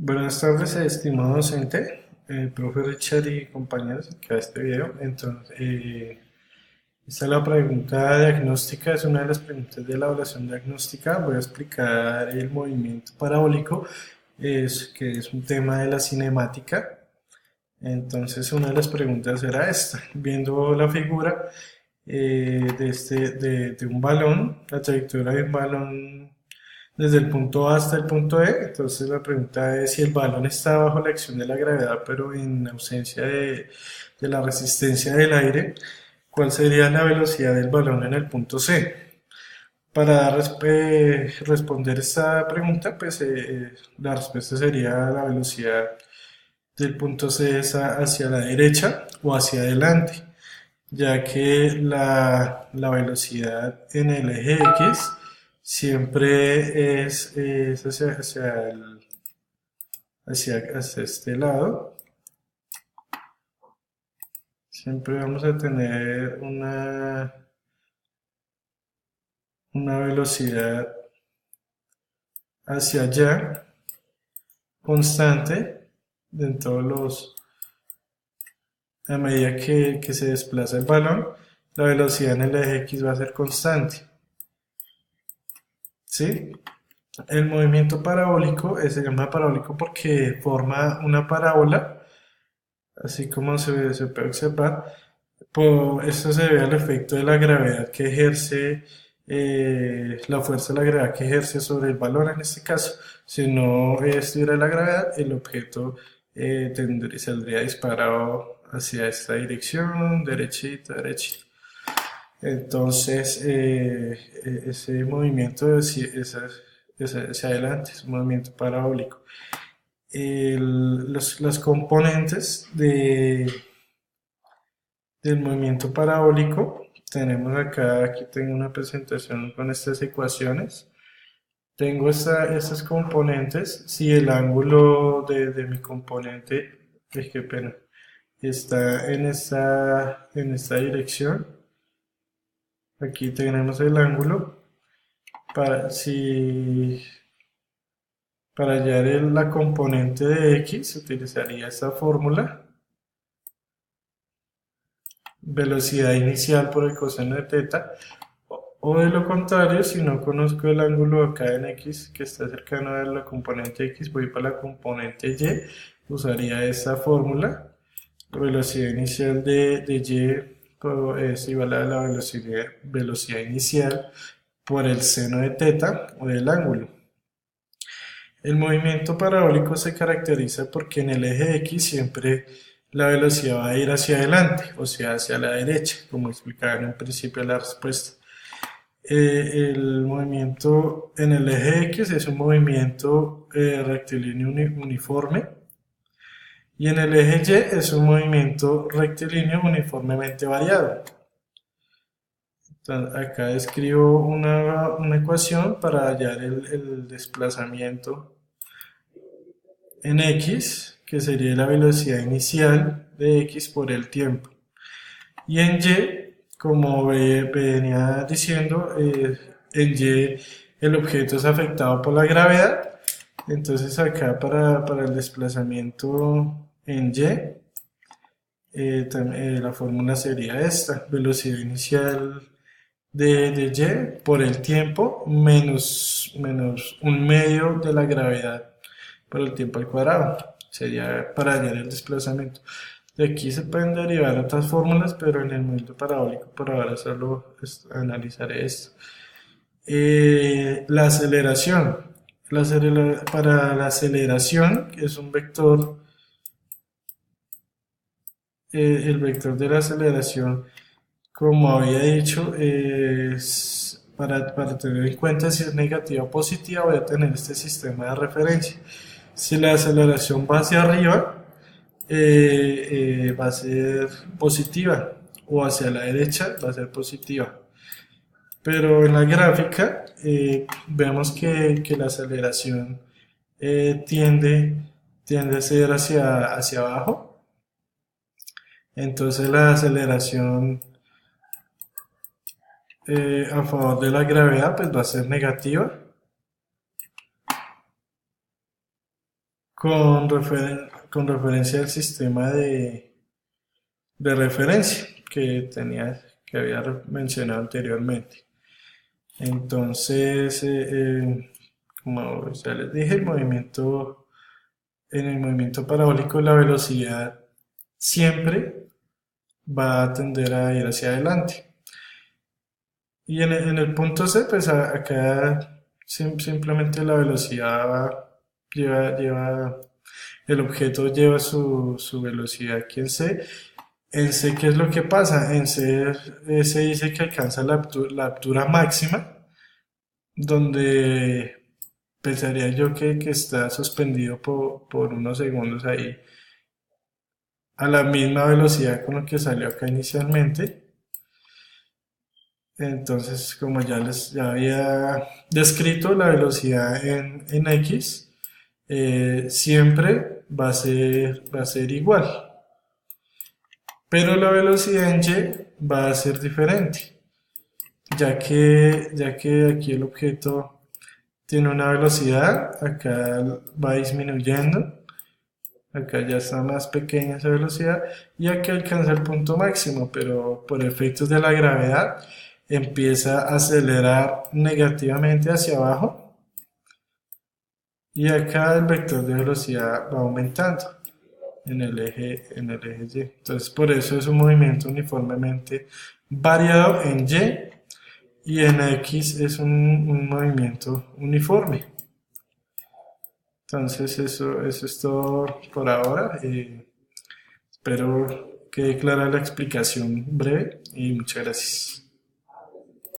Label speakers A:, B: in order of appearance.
A: Buenas tardes, estimado docente, profe Richard y compañeros que a este video. Entonces, esta es la pregunta diagnóstica, es una de las preguntas de la evaluación diagnóstica. Voy a explicar el movimiento parabólico, que es un tema de la cinemática. Entonces, una de las preguntas era esta, viendo la figura de un balón, la trayectoria de un balón desde el punto A hasta el punto E. Entonces la pregunta es si el balón está bajo la acción de la gravedad, pero en ausencia de la resistencia del aire, ¿cuál sería la velocidad del balón en el punto C? Para responder esta pregunta, la respuesta sería la velocidad del punto C es hacia la derecha o hacia adelante, ya que la velocidad en el eje X siempre es hacia este lado. Siempre vamos a tener una velocidad hacia allá constante en todos a medida que se desplaza el balón, la velocidad en el eje X va a ser constante. ¿Sí? El movimiento parabólico se llama parabólico porque forma una parábola, así como se puede observar. Esto se debe al efecto de la gravedad que ejerce, la fuerza de la gravedad que ejerce sobre el balón en este caso. Si no estuviera la gravedad, el objeto saldría disparado hacia esta dirección, derechita, derechita. Entonces, ese movimiento es hacia adelante, es un movimiento parabólico. Las componentes del movimiento parabólico, tenemos acá, aquí tengo una presentación con estas ecuaciones. Tengo estas componentes, si el ángulo de mi componente, qué pena, está en esta dirección, aquí tenemos el ángulo. Si para hallar la componente de x utilizaría esta fórmula, velocidad inicial por el coseno de teta, o de lo contrario, si no conozco el ángulo acá en x que está cercano a la componente x, voy para la componente y, usaría esta fórmula, velocidad inicial de y es igual a la velocidad inicial por el seno de teta o del ángulo. El movimiento parabólico se caracteriza porque en el eje X siempre la velocidad va a ir hacia adelante, o sea, hacia la derecha, como explicaba en un principio de la respuesta. El movimiento en el eje X es un movimiento rectilíneo uniforme y en el eje Y es un movimiento rectilíneo uniformemente variado. Entonces, acá escribo una ecuación para hallar el desplazamiento en x, que sería la velocidad inicial de x por el tiempo. Y en y, como venía diciendo, en y el objeto es afectado por la gravedad. Entonces acá para el desplazamiento en y, la fórmula sería esta, velocidad inicial de y por el tiempo menos un medio de la gravedad por el tiempo al cuadrado. Sería para hallar el desplazamiento. De aquí se pueden derivar otras fórmulas, pero en el momento parabólico por ahora solo analizaré esto. La aceleración. Para la aceleración, que es un vector, el vector de la aceleración, como había dicho, para tener en cuenta si es negativa o positiva, voy a tener este sistema de referencia. Si la aceleración va hacia arriba, va a ser positiva, o hacia la derecha va a ser positiva. Pero en la gráfica vemos que la aceleración tiende a ser hacia abajo. Entonces la aceleración a favor de la gravedad pues va a ser negativa, con referencia al sistema de referencia que había mencionado anteriormente. Entonces, como ya les dije, en el movimiento parabólico la velocidad siempre va a tender a ir hacia adelante. Y en el punto C, pues acá simplemente la velocidad lleva, el objeto lleva su velocidad aquí en C. En C, ¿qué es lo que pasa? En C se dice que alcanza la altura máxima, donde pensaría yo que está suspendido por unos segundos ahí a la misma velocidad con lo que salió acá inicialmente. Entonces, como ya había descrito la velocidad en X, siempre va a ser igual. Pero la velocidad en Y va a ser diferente, ya que aquí el objeto tiene una velocidad, acá va disminuyendo, acá ya está más pequeña esa velocidad y aquí alcanza el punto máximo, pero por efectos de la gravedad empieza a acelerar negativamente hacia abajo y acá el vector de velocidad va aumentando en el eje Y. Entonces por eso es un movimiento uniformemente variado en y en X es un movimiento uniforme. Entonces eso es todo por ahora. Espero que quede clara la explicación breve y muchas gracias.